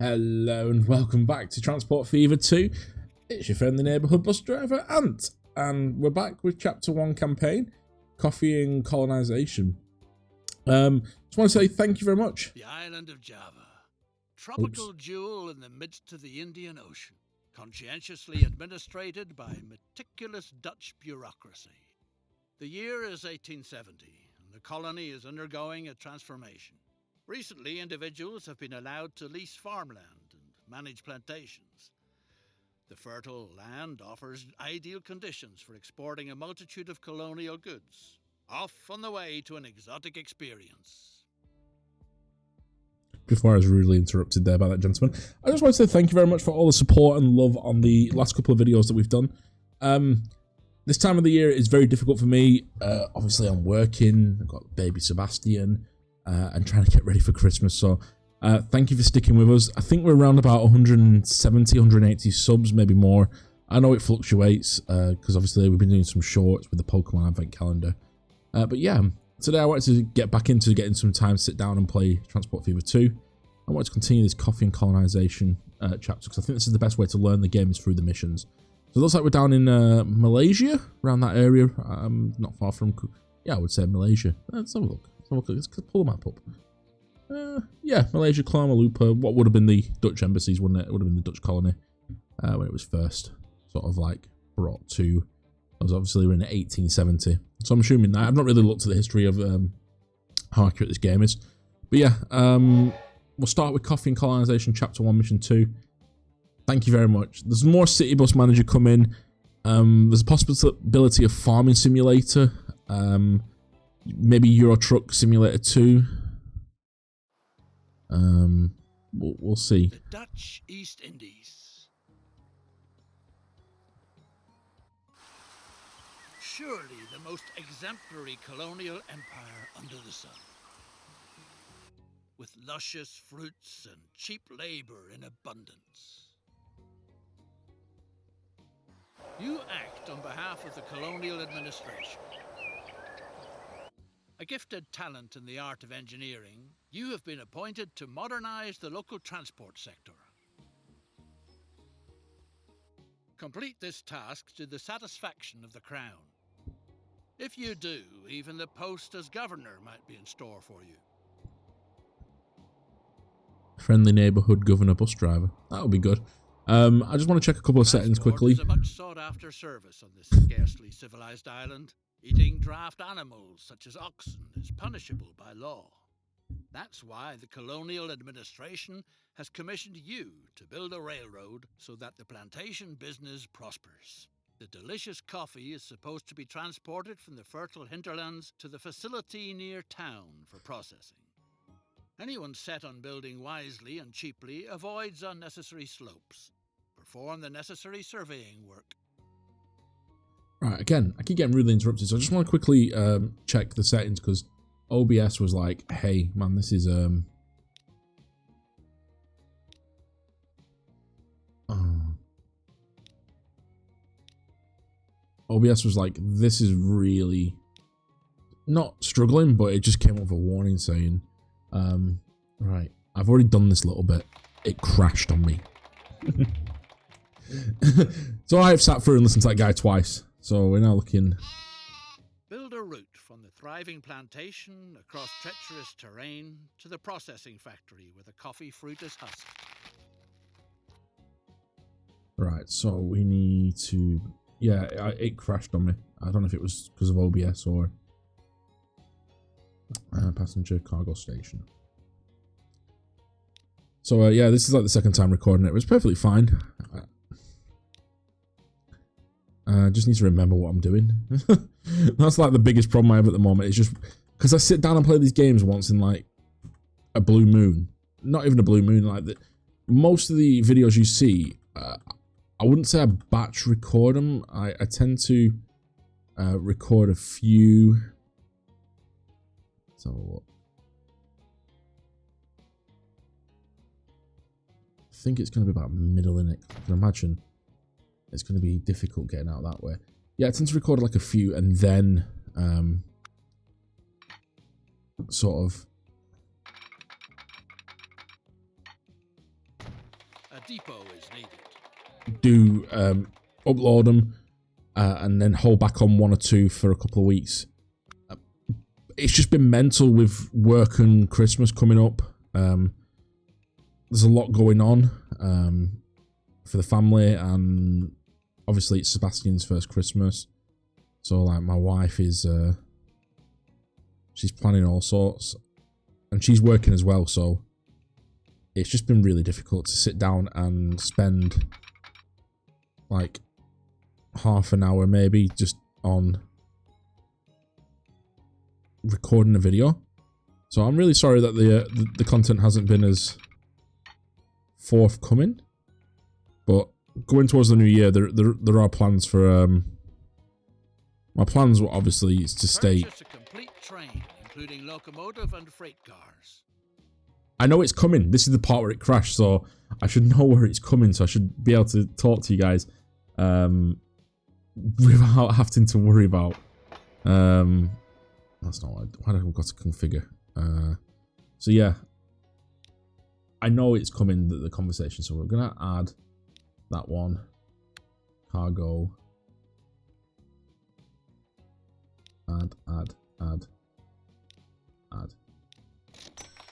Hello and welcome back to Transport Fever 2. It's your friendly neighbourhood bus driver, Ant. And we're back with Chapter 1 Campaign, Coffee and Colonialism. Just want to say thank you very much. The island of Java, tropical jewel in the midst of the Indian Ocean, conscientiously administrated by meticulous Dutch bureaucracy. The year is 1870, and the colony is undergoing a transformation. Recently, individuals have been allowed to lease farmland and manage plantations. The fertile land offers ideal conditions for exporting a multitude of colonial goods, off on the way to an exotic experience. Before I was rudely interrupted there by that gentleman, I just want to say thank you very much for all the support and love on the last couple of videos that we've done. This time of the year is very difficult for me. Obviously, I'm working. I've got baby Sebastian. And trying to get ready for Christmas, so thank you for sticking with us. I think we're around about 170, 180 subs, maybe more. I know it fluctuates because obviously we've been doing some shorts with the Pokemon Advent Calendar. But yeah, today I wanted to get back into getting some time to sit down and play Transport Fever 2. I want to continue this Coffee and Colonization chapter because I think this is the best way to learn the game is through the missions. So it looks like we're down in Malaysia, around that area. Not far from, yeah, I would say Malaysia. Let's have a look. Let's pull the map up. Yeah, Malaysia, Kuala Lumpur. What would have been the Dutch embassies, wouldn't it? It would have been the Dutch colony when it was first sort of like brought to. It was obviously in 1870. So I'm assuming that. I've not really looked at the history of how accurate this game is. But yeah, we'll start with Coffee and Colonization, Chapter 1, Mission 2. Thank you very much. There's more City Bus Manager coming. There's a possibility of Farming Simulator. Maybe Euro Truck Simulator 2. We'll see. The Dutch East Indies. Surely the most exemplary colonial empire under the sun. With luscious fruits and cheap labor in abundance. You act on behalf of the colonial administration. A gifted talent in the art of engineering, you have been appointed to modernize the local transport sector. Complete this task to the satisfaction of the Crown. If you do, even the post as governor might be in store for you. Friendly neighbourhood governor bus driver. That would be good. I just want to check a couple of settings quickly. Transport is a much sought-after service on this scarcely civilized island. Eating draft animals such as oxen is punishable by law. That's why the colonial administration has commissioned you to build a railroad so that the plantation business prospers. The delicious coffee is supposed to be transported from the fertile hinterlands to the facility near town for processing. Anyone set on building wisely and cheaply avoids unnecessary slopes. Perform the necessary surveying work. Right, again, I keep getting really interrupted, so I just want to quickly check the settings because OBS was like, hey, man, this is OBS was like, this is really not struggling, but it just came up with a warning saying, right, I've already done this little bit. It crashed on me. So I have sat through and listened to that guy twice. So we're now looking. Build a route from the thriving plantation across treacherous terrain to the processing factory where the coffee fruit is husked. Right, so we need to. Yeah, it crashed on me. I don't know if it was because of OBS or passenger cargo station. So yeah, this is like the second time recording it. It was perfectly fine. I just need to remember what I'm doing. That's like the biggest problem I have at the moment. It's just because I sit down and play these games once in like a blue moon. Not even a blue moon. Like most of the videos you see, I wouldn't say I batch record them. I tend to record a few. So I think it's going to be about middle in it. I can imagine it's going to be difficult getting out that way. Yeah, I tend to record like a few and then sort of A depot is needed. do upload them and then hold back on one or two for a couple of weeks. It's just been mental with work and Christmas coming up. There's a lot going on for the family, and obviously it's Sebastian's first Christmas, so like my wife is she's planning all sorts, and she's working as well, so it's just been really difficult to sit down and spend like half an hour maybe just on recording a video. So I'm really sorry that the content hasn't been as forthcoming, but going towards the new year, there are plans for my plans were obviously is to stay. Purchase a complete train, including locomotive and freight cars. I know it's coming. This is the part where it crashed, so I should know where it's coming, so I should be able to talk to you guys without having to worry about. That's not what I've got to configure. So yeah, I know it's coming, the conversation, so we're gonna add that one. Cargo. Add.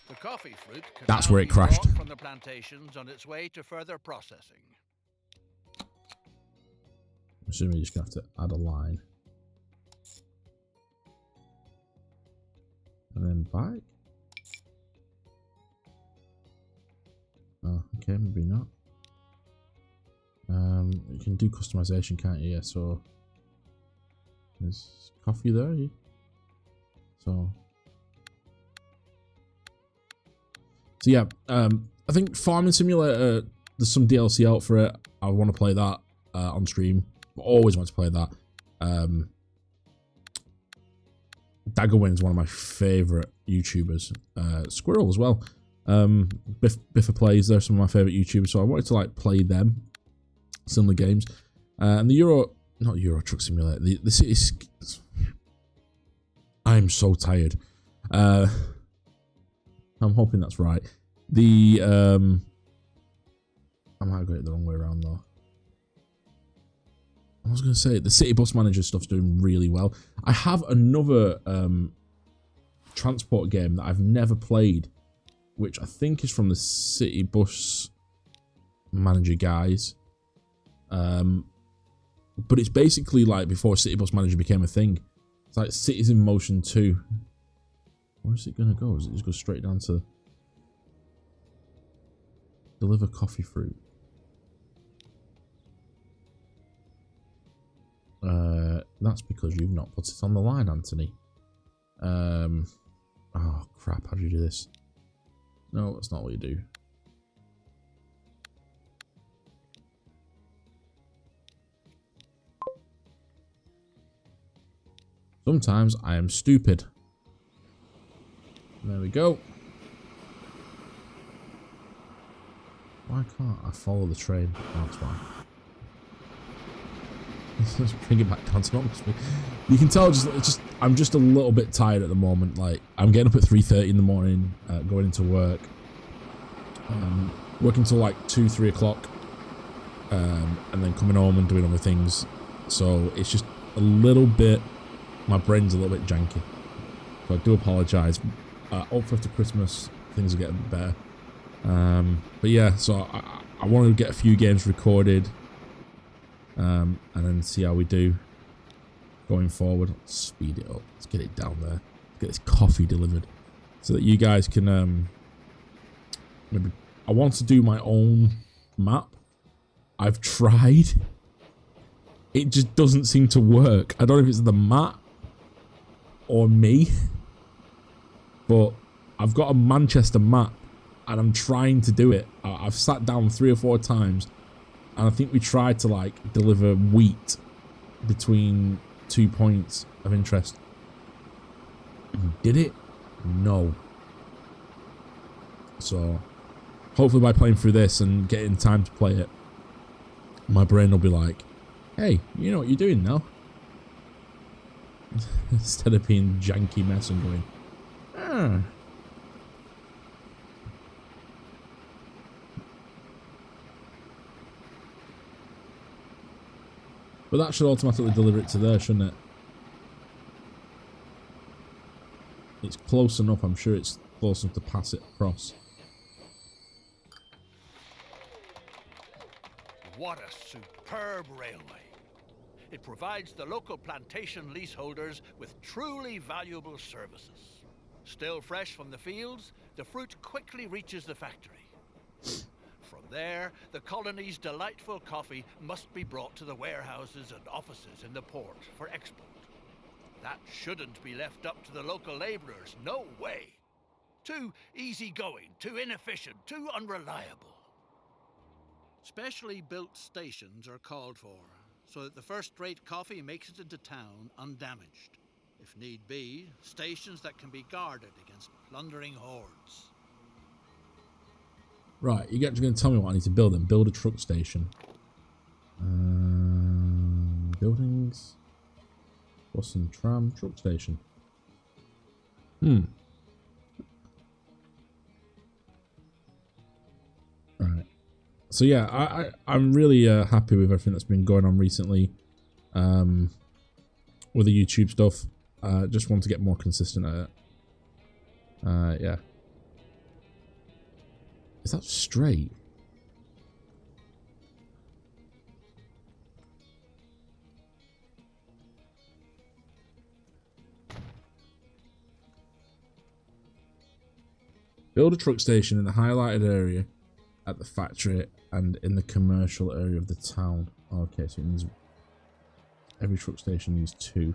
The coffee fruit can That's now where it be crashed. brought from the plantations on its way to further processing. I'm assuming you're just gonna have to add a line. And then back. Oh, okay, maybe not. You can do customization, can't you? Yeah, so there's coffee there. Yeah. So yeah, I think Farming Simulator, there's some DLC out for it. I want to play that on stream. I always want to play that. Daggerwin's one of my favourite YouTubers. Squirrel as well. Biffa Plays, they're some of my favourite YouTubers, so I wanted to like play them. Similar games. And the not Euro Truck Simulator, the City... I'm so tired. I'm hoping that's right. I might have got it the wrong way around though. I was going to say, the City Bus Manager stuff's doing really well. I have another transport game that I've never played, which I think is from the City Bus Manager guys. But it's basically like before City Bus Manager became a thing. It's like Cities in Motion 2. Where is it going to go? Is it just go straight down to deliver coffee fruit? That's because you've not put it on the line, Anthony. Oh crap, how do you do this? No, that's not what you do. Sometimes I am stupid. There we go. Why can't I follow the train? Oh, that's why. Let's bring it back down to normal speed. You can tell I'm just a little bit tired at the moment. Like, I'm getting up at 3:30 in the morning, going into work, working till like 2-3 o'clock, and then coming home and doing other things. So it's just a little bit, my brain's a little bit janky. So I do apologise. Hopefully after Christmas things will get a bit better. But yeah, so I want to get a few games recorded. And then see how we do going forward. Let's speed it up. Let's get it down there. Let's get this coffee delivered so that you guys can maybe. I want to do my own map. I've tried. It just doesn't seem to work. I don't know if it's the map or me, but I've got a Manchester map and I'm trying to do it. I've sat down 3 or 4 times. And I think we tried to like deliver wheat between 2 points of interest. Did it? No. So hopefully by playing through this and getting time to play it, my brain will be like, hey, you know what you're doing now? Instead of being janky mess and going, But that should automatically deliver it to there, shouldn't it? It's close enough. I'm sure it's close enough to pass it across. What a superb railway. It provides the local plantation leaseholders with truly valuable services. Still fresh from the fields, the fruit quickly reaches the factory. From there, the colony's delightful coffee must be brought to the warehouses and offices in the port for export. That shouldn't be left up to the local laborers, no way. Too easygoing, too inefficient, too unreliable. Specially built stations are called for, so that the first-rate coffee makes it into town undamaged. If need be, stations that can be guarded against plundering hordes. Right, you're going to tell me what I need to build then. Build a truck station. Buildings. Bus and tram. Truck station. Right. So yeah, I'm really happy with everything that's been going on recently. With the YouTube stuff. Just want to get more consistent at it. Yeah. Is that straight? Build a truck station in the highlighted area at the factory and in the commercial area of the town. Okay, so it means every truck station needs 2.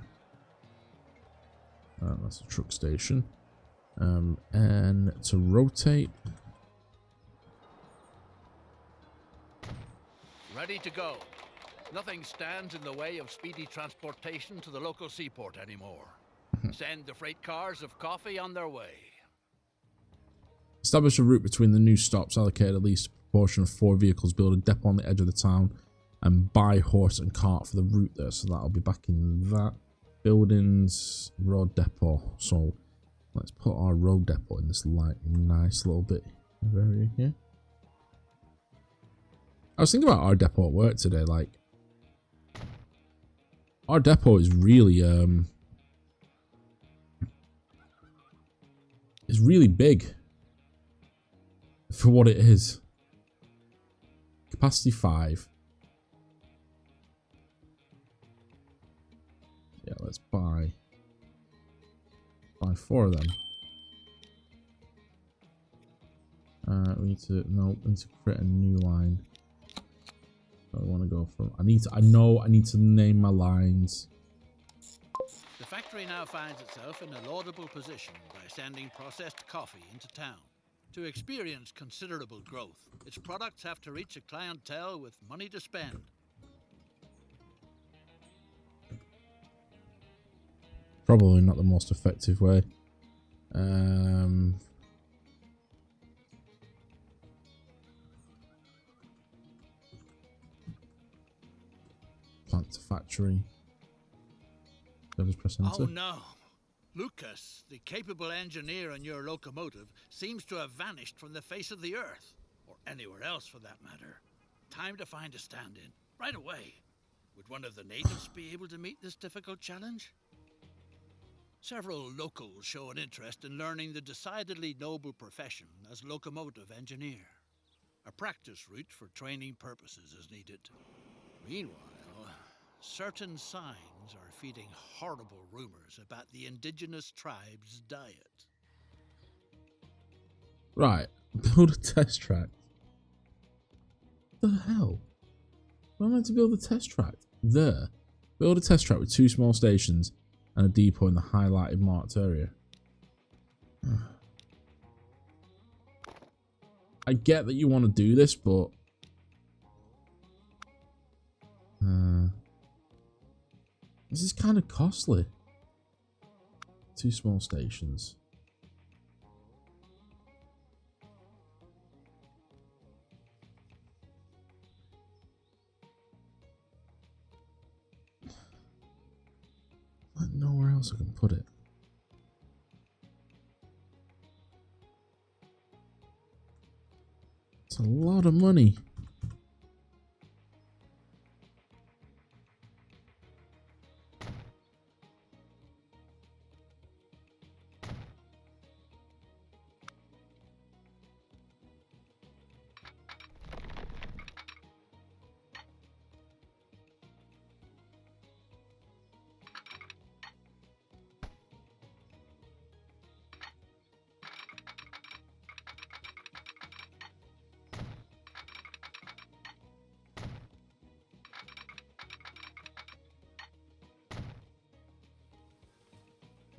That's a truck station. And to rotate. Ready to go. Nothing stands in the way of speedy transportation to the local seaport anymore. Send the freight cars of coffee on their way. Establish a route between the new stops, allocate at least a proportion of 4 vehicles, build a depot on the edge of the town, and buy horse and cart for the route there. So that'll be back in that. Buildings, road depot. So let's put our road depot in this like nice little bit of area here. I was thinking about our depot at work today. Like, our depot is really big for what it is. Capacity 5. Yeah, let's buy 4 of them. We need to create a new line. I want to go from. I need to name my lines. The factory now finds itself in a laudable position by sending processed coffee into town. To experience considerable growth, its products have to reach a clientele with money to spend. Probably not the most effective way. Plant to factory. I'll just press enter. Oh no! Lucas, the capable engineer on your locomotive, seems to have vanished from the face of the earth. Or anywhere else for that matter. Time to find a stand-in. Right away. Would one of the natives be able to meet this difficult challenge? Several locals show an interest in learning the decidedly noble profession as locomotive engineer. A practice route for training purposes is needed. Meanwhile, certain signs are feeding horrible rumors about the indigenous tribe's diet. Right, build a test track. What the hell? Where am I meant to build a test track? There. Build a test track with 2 small stations and a depot in the highlighted marked area. I get that you want to do this, but this is kind of costly. 2 small stations. I don't know where else I can put it. It's a lot of money.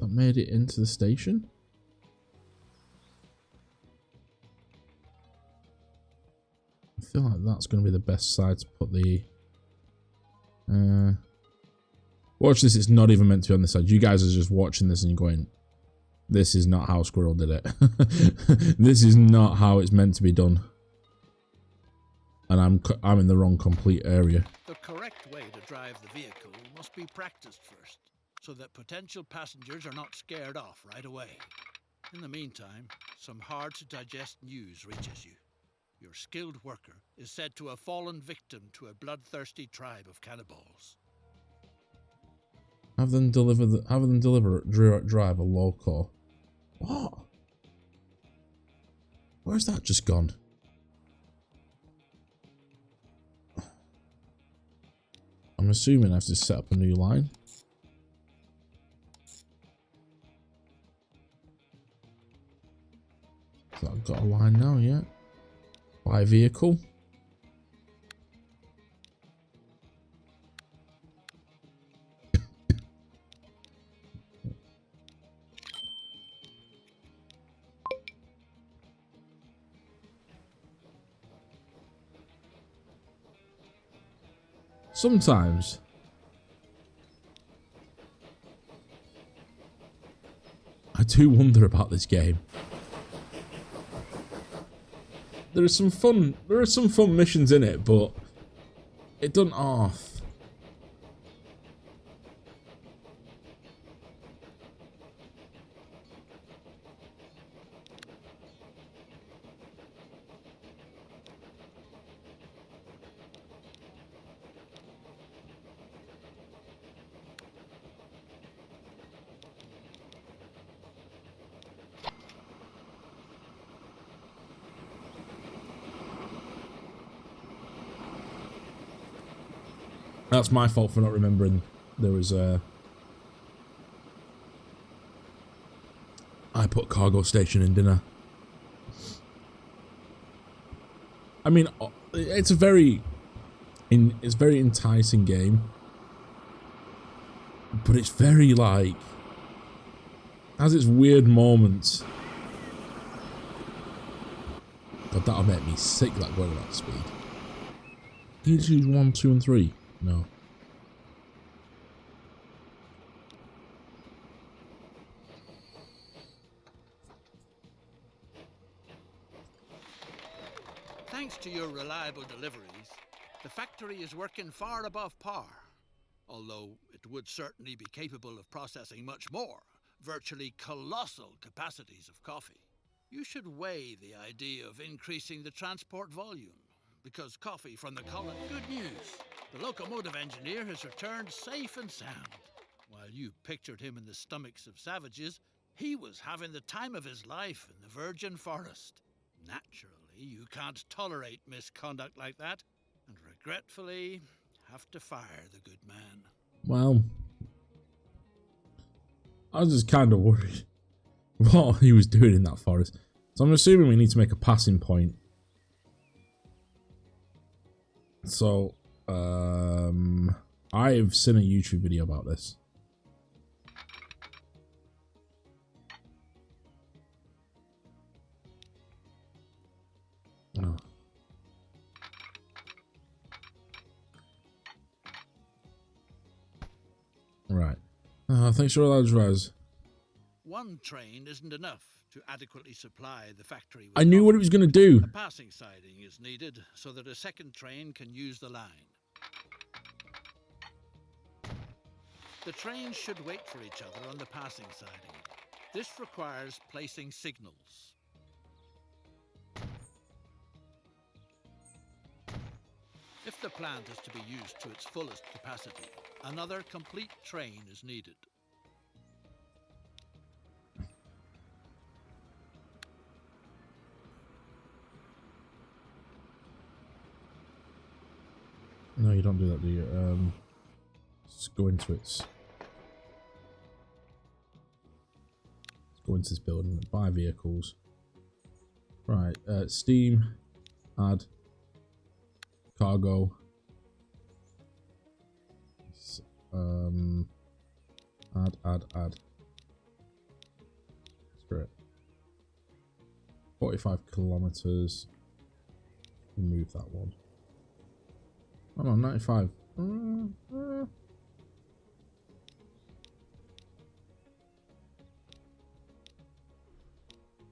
Not made it into the station? I feel like that's going to be the best side to put the... watch this, it's not even meant to be on this side. You guys are just watching this and you're going, this is not how Squirrel did it. This is not how it's meant to be done. And I'm in the wrong complete area. The correct way to drive the vehicle must be practiced first, so that potential passengers are not scared off right away. In the meantime, some hard-to-digest news reaches you. Your skilled worker is said to have fallen victim to a bloodthirsty tribe of cannibals. Have them drive a loco. What? Where's that just gone? I'm assuming I have to set up a new line. So I've got a line now, yeah. Buy vehicle. Sometimes I do wonder about this game. There are some fun missions in it, but it doesn't half. That's my fault for not remembering there was a... I put cargo station in, didn't I? I mean, it's a very... it's a very enticing game. But it's very, like... has its weird moments. God, that'll make me sick, that going at that speed. Can you choose 1, 2, and 3? No. Thanks to your reliable deliveries, the factory is working far above par. Although it would certainly be capable of processing much more, virtually colossal capacities of coffee. You should weigh the idea of increasing the transport volume, because coffee from the colony... Good news! The locomotive engineer has returned safe and sound. While you pictured him in the stomachs of savages, he was having the time of his life in the virgin forest. Naturally, you can't tolerate misconduct like that, and regretfully have to fire the good man. Well, I was just kind of worried what he was doing in that forest. So I'm assuming we need to make a passing point. So, I've seen a YouTube video about this. Oh. Right. Thanks for all that, Raz. One train isn't enough to adequately supply the factory with I knew what it was going to do. A passing siding is needed so that a second train can use the line. The trains should wait for each other on the passing siding. This requires placing signals. If the plant is to be used to its fullest capacity, another complete train is needed. No, you don't do that, do you? Let's go into it. Let's go into this building. Buy vehicles. Right. Steam. Add. Cargo. Add. 45 kilometers. Remove that one. Oh no, 95.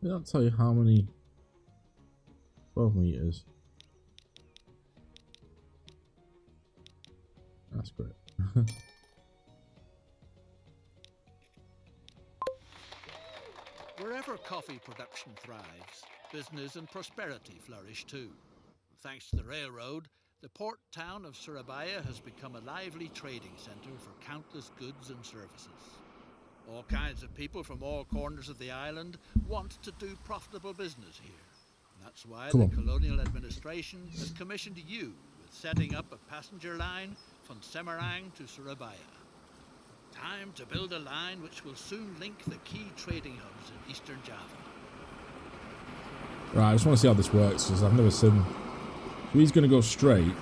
Did that tell you how many? 12 meters. That's great. Wherever coffee production thrives, business and prosperity flourish too. Thanks to the railroad, the port town of Surabaya has become a lively trading center for countless goods and services. All kinds of people from all corners of the island want to do profitable business here. That's why the colonial administration has commissioned you with setting up a passenger line from Semarang to Surabaya. Time to build a line which will soon link the key trading hubs in eastern Java. Right, I just want to see how this works because I've never seen. He's going to go straight.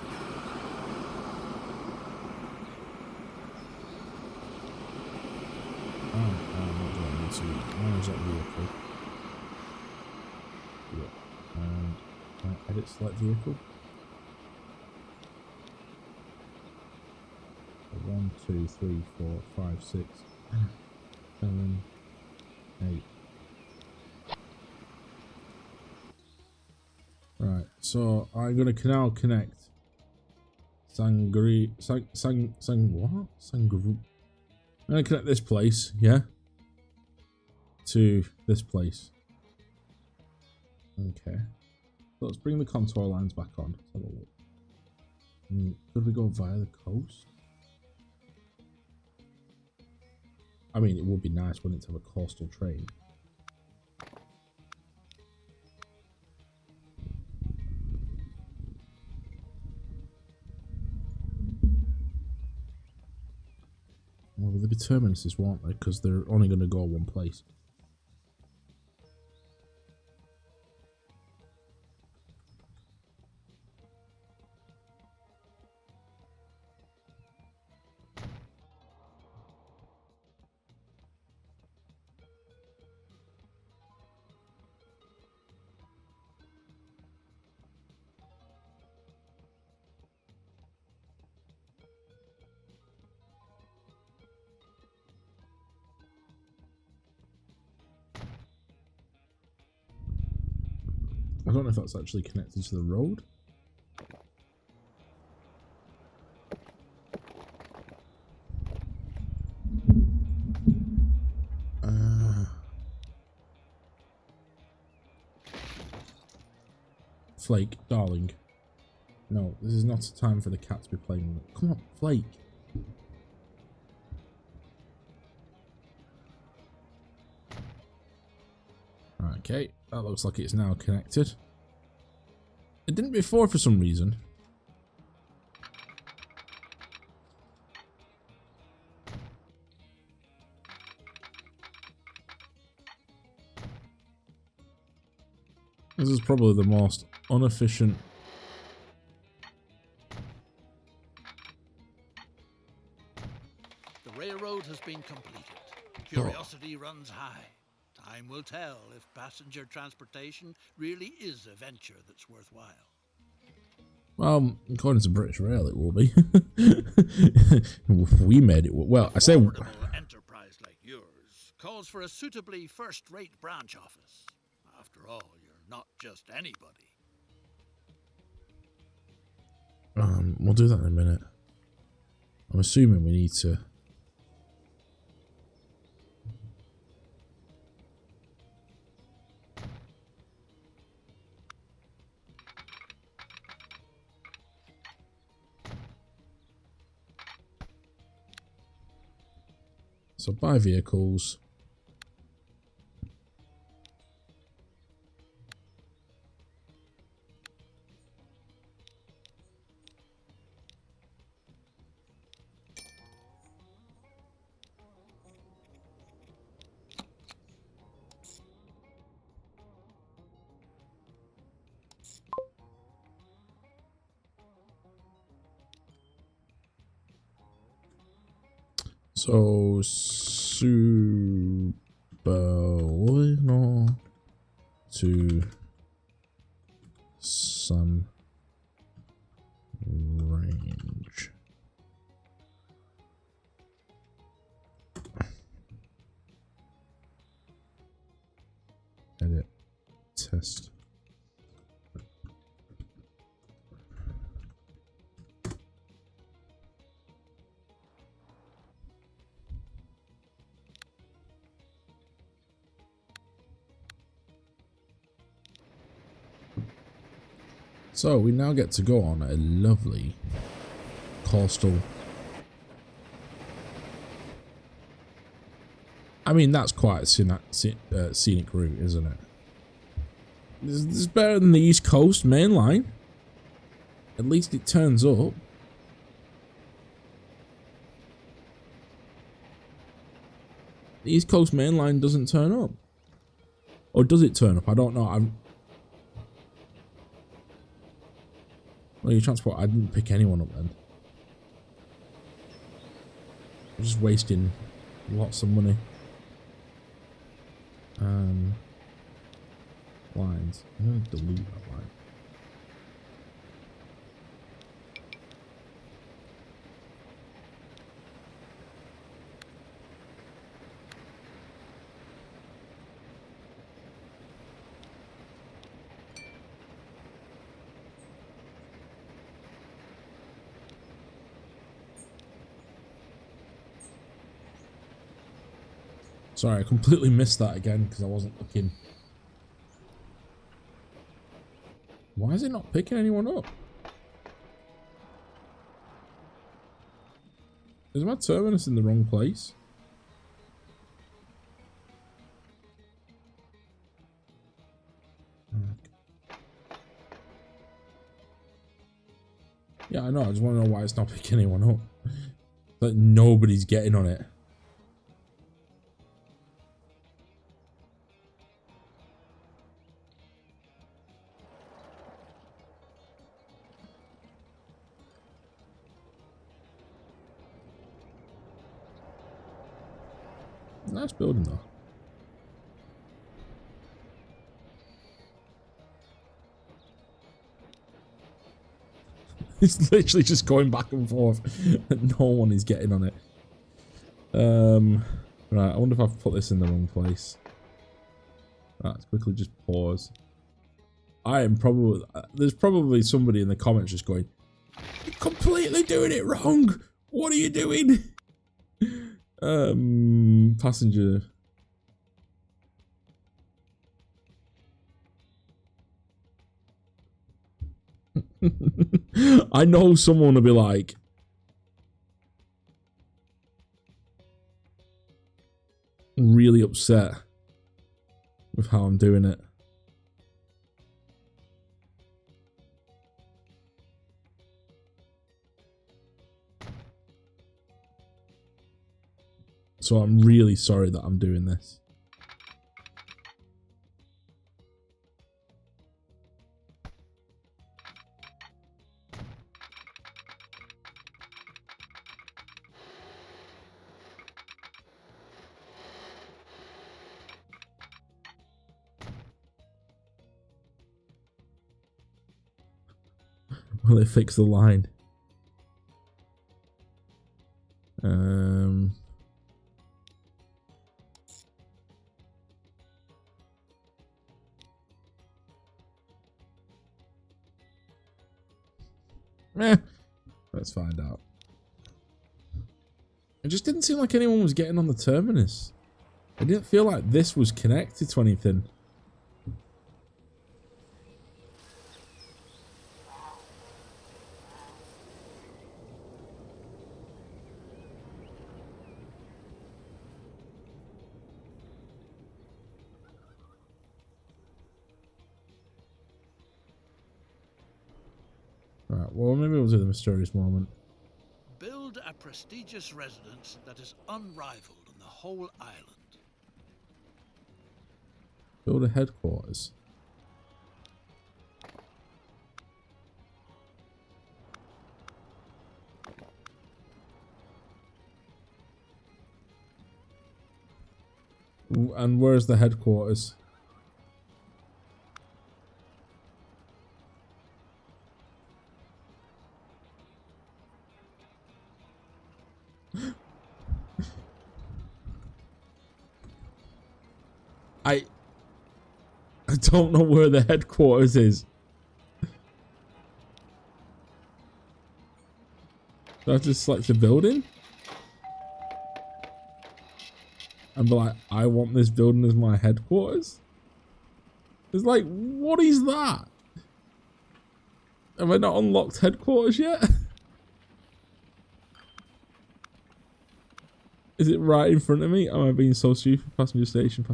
Manage that vehicle. Yeah. And edit select vehicle. 1, 2, 3, 4, 5, 6, 7, 8. Right, so I'm gonna now connect Sangri what? Sangru. I'm gonna connect this place, yeah, to this place. Okay. So let's bring the contour lines back on. Let's have a look. Could we go via the coast? I mean, it would be nice, wouldn't it, to have a coastal train? Well, they'll be terminuses, won't they? Because they're only going to go one place. I don't know if that's actually connected to the road. Flake, darling. No, this is not a time for the cat to be playing with it. Come on, Flake. Okay, that looks like it's now connected. It didn't before for some reason. This is probably the most inefficient. The railroad has been completed. Curiosity runs high. Time will tell if passenger transportation really is a venture that's worthwhile. Well, according to British Rail, it will be. We made it. Well, I say. A formidable enterprise like yours calls for a suitably first-rate branch office. After all, you're not just anybody. We'll do that in a minute. I'm assuming we need to. So buy vehicles. So to some range. Edit test. So we now get to go on a lovely coastal. I mean, that's quite a scenic route, isn't it? This is better than the East Coast main line. At least it turns up. The East Coast main line doesn't turn up. Or does it turn up? I don't know. Well, your transport, I didn't pick anyone up then. I'm just wasting lots of money. Lines. I'm going to delete that line. Sorry, I completely missed that again because I wasn't looking. Why is it not picking anyone up? Is my terminus in the wrong place? Yeah, I know. I just want to know why it's not picking anyone up. Like nobody's getting on it. Nice building though. It's literally just going back and forth. No one is getting on it. Right, I wonder if I've put this in the wrong place. Right, let's quickly just pause. I am probably... There's probably somebody in the comments just going, "You're completely doing it wrong! What are you doing?" Passenger. I know someone will be like, really upset with how I'm doing it. So I'm really sorry that I'm doing this. Will it fix the line? Let's find out. It just didn't seem like anyone was getting on the terminus. It didn't feel like this was connected to anything. Right, well, maybe we'll do the mysterious moment. Build a prestigious residence that is unrivaled on the whole island. Build a headquarters. And where's the headquarters? I don't know where the headquarters is. Do I have to select the building? And be like, I want this building as my headquarters? It's like, what is that? Have I not unlocked headquarters yet? Is it right in front of me? Am I being so stupid? Passenger station,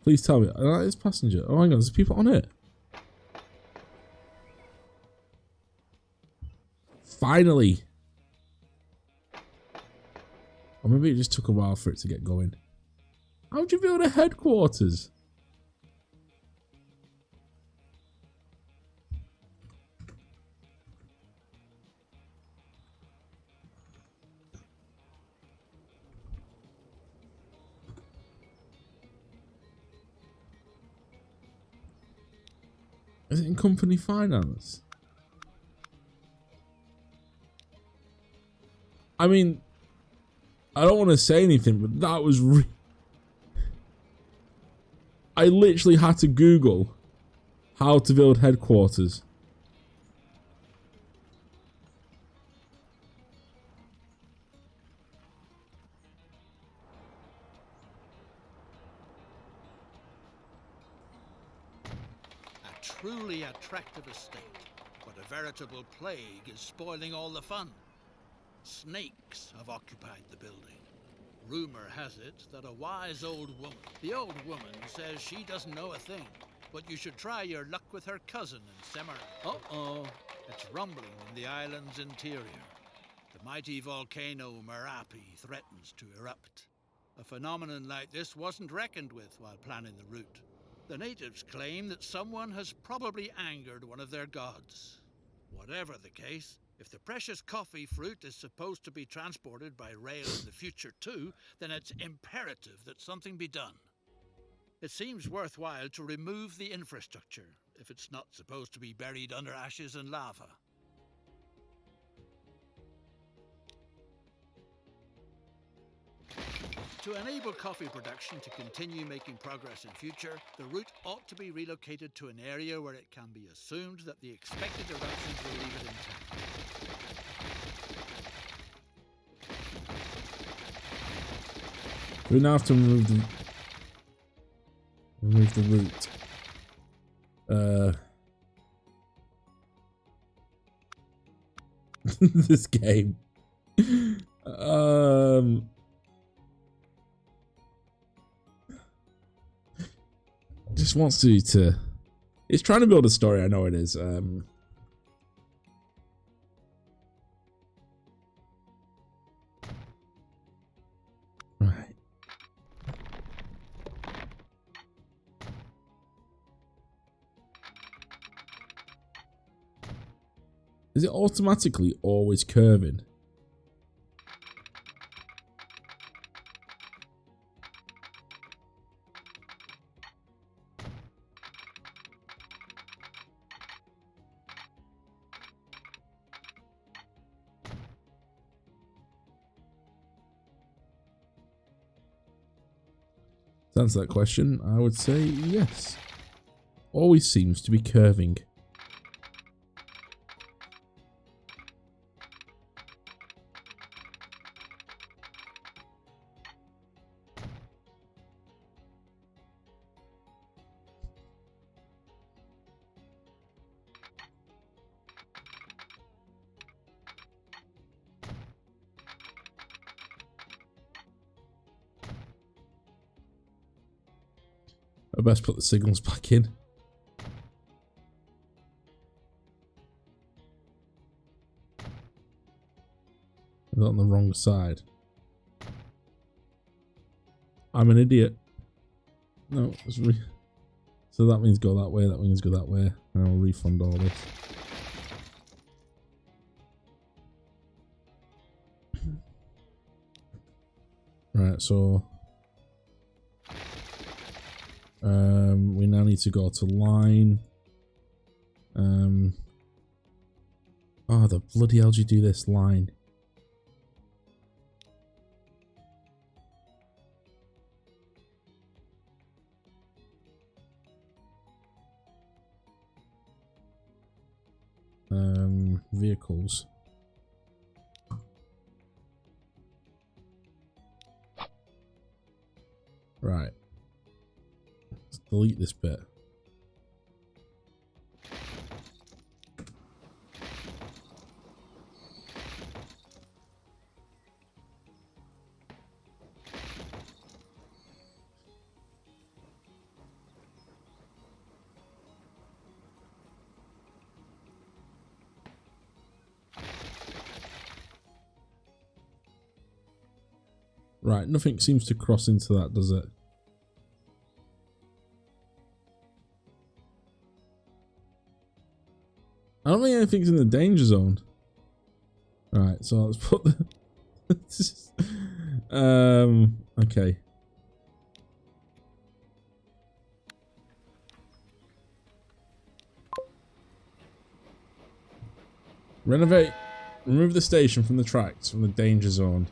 Please tell me. That is passenger. Oh my god, there's people on it. Finally. Or maybe it just took a while for it to get going. How'd you build a headquarters? Is it in company finance? I mean, I don't want to say anything, but that was I literally had to Google how to build headquarters. A truly attractive estate, but a veritable plague is spoiling all the fun. Snakes have occupied the building. Rumor has it that a wise old woman... The old woman says she doesn't know a thing, but you should try your luck with her cousin in Semmer. Uh-oh. It's rumbling in the island's interior. The mighty volcano Merapi threatens to erupt. A phenomenon like this wasn't reckoned with while planning the route. The natives claim that someone has probably angered one of their gods. Whatever the case, if the precious coffee fruit is supposed to be transported by rail in the future too, then it's imperative that something be done. It seems worthwhile to remove the infrastructure if it's not supposed to be buried under ashes and lava. To enable coffee production to continue making progress in future, the route ought to be relocated to an area where it can be assumed that the expected eruptions will leave it intact. We now have to remove the route. This game. Just wants to it's trying to build a story. I know it is. Right. Is it automatically always curving? To answer that question, I would say yes. Always seems to be curving. I best put the signals back in. I'm on the wrong side. I'm an idiot. No, so that means go that way, that means go that way, and I'll refund all this. Right, so we now need to go to line. Oh, the bloody hell did you do this line? vehicles. Right. Let's delete this bit. Right, nothing seems to cross into that, does it? I don't think anything's in the danger zone. Right, so let's put the... okay. Renovate. Remove the station from the tracks, from the danger zone.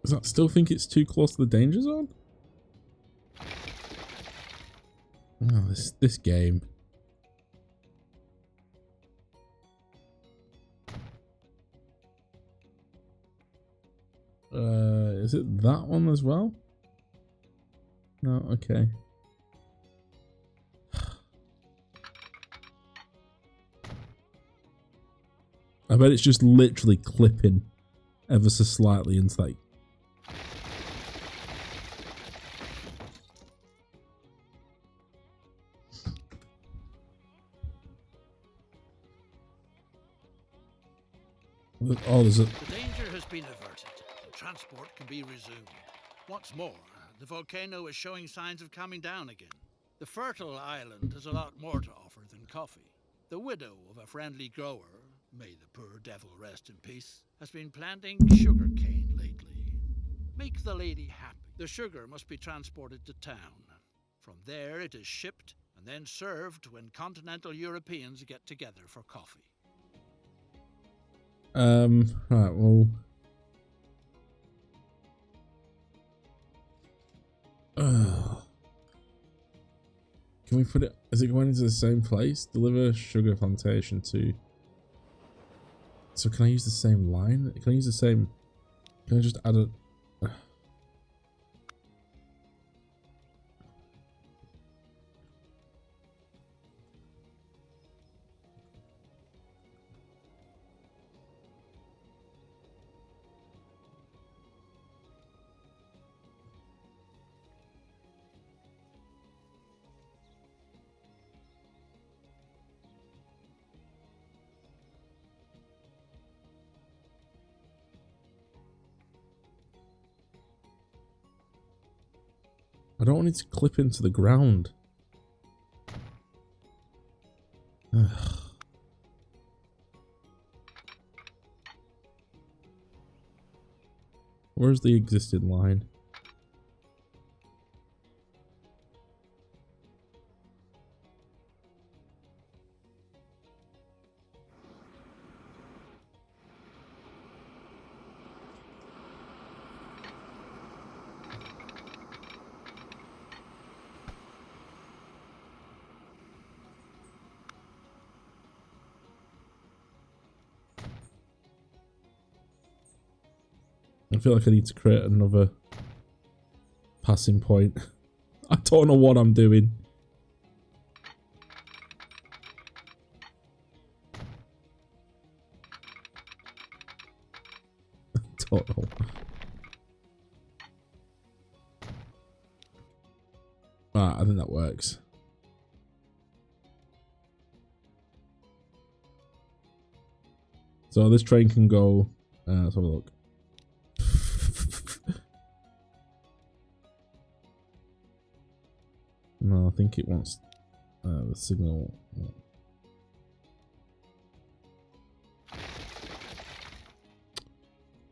Does that still think it's too close to the danger zone? Oh, this game. Is it that one as well? No, okay. I bet it's just literally clipping ever so slightly into like. Oh, there's a... The danger has been averted. Transport can be resumed. What's more, the volcano is showing signs of calming down again. The fertile island has a lot more to offer than coffee. The widow of a friendly grower, may the poor devil rest in peace, has been planting sugar cane lately. Make the lady happy. The sugar must be transported to town. From there it is shipped and then served when continental Europeans get together for coffee. Right, well... Can we put it... Is it going into the same place? Deliver sugar plantation to... So can I use the same line? Can I use the same... Can I just add a... I don't want it to clip into the ground. Where's the existing line? I feel like I need to create another passing point. I don't know what I'm doing. I don't know. Right, I think that works. So this train can go. Let's have a look. No, I think it wants the signal.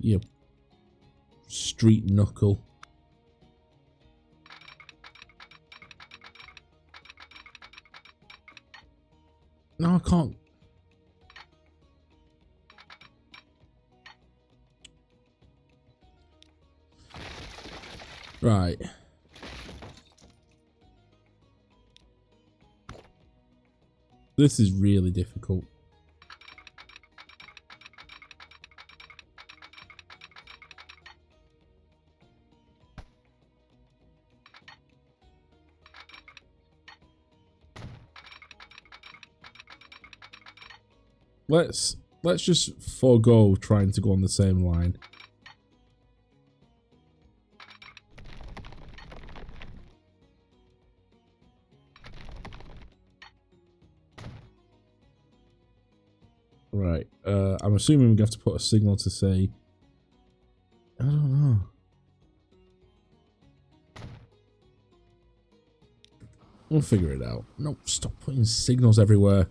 Yep. Street knuckle. No, I can't. Right. This is really difficult. Let's just forego trying to go on the same line. Right. I'm assuming we have to put a signal to say. I don't know. We'll figure it out. Nope. Stop putting signals everywhere.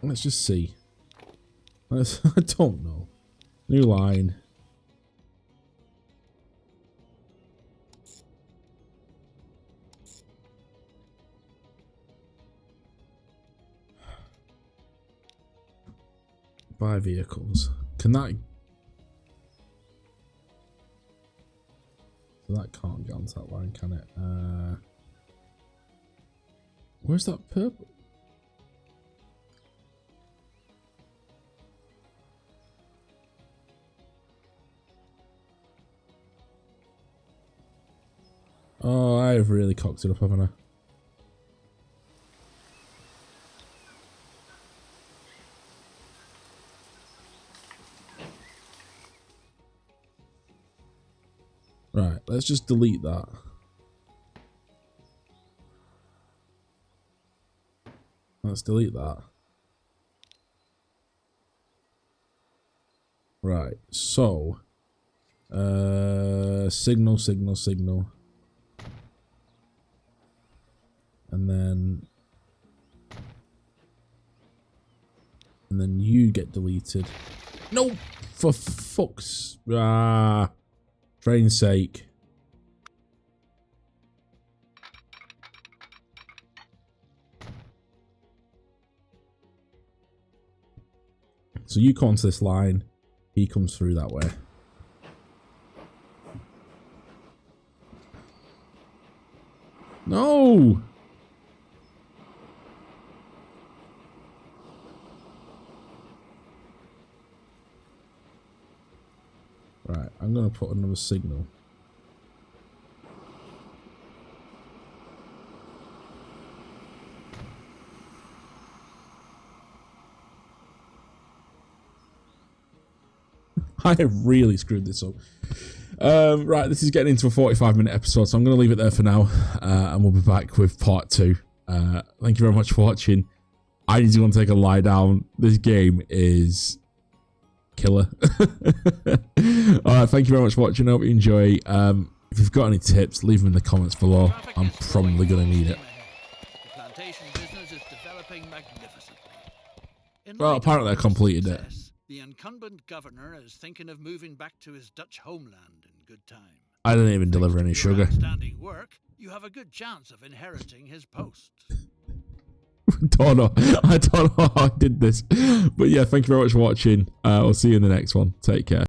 Let's just see. I don't know. New line. Buy vehicles. Can that... So that can't get onto that line, can it? Where's that purple? Oh, I've really cocked it up, haven't I? Right, let's just delete that. Let's delete that. Right, so signal. And then you get deleted. No, for fuck's train's sake. So you come onto this line, he comes through that way. No! Right, I'm going to put another signal. I have really screwed this up. Right, this is getting into a 45-minute episode, so I'm going to leave it there for now, and we'll be back with part 2. Thank you very much for watching. I need to go and take a lie down. This game is killer. Alright, thank you very much for watching. I hope you enjoy. If you've got any tips, leave them in the comments below. I'm probably going to need it. The plantation business is developing magnificently. Well, apparently I completed it. The incumbent governor is thinking of moving back to his Dutch homeland in good time. I didn't even deliver any sugar. Outstanding work, you have a good chance of inheriting his post. I don't know how I did this. But yeah, thank you very much for watching. I'll see you in the next one. Take care.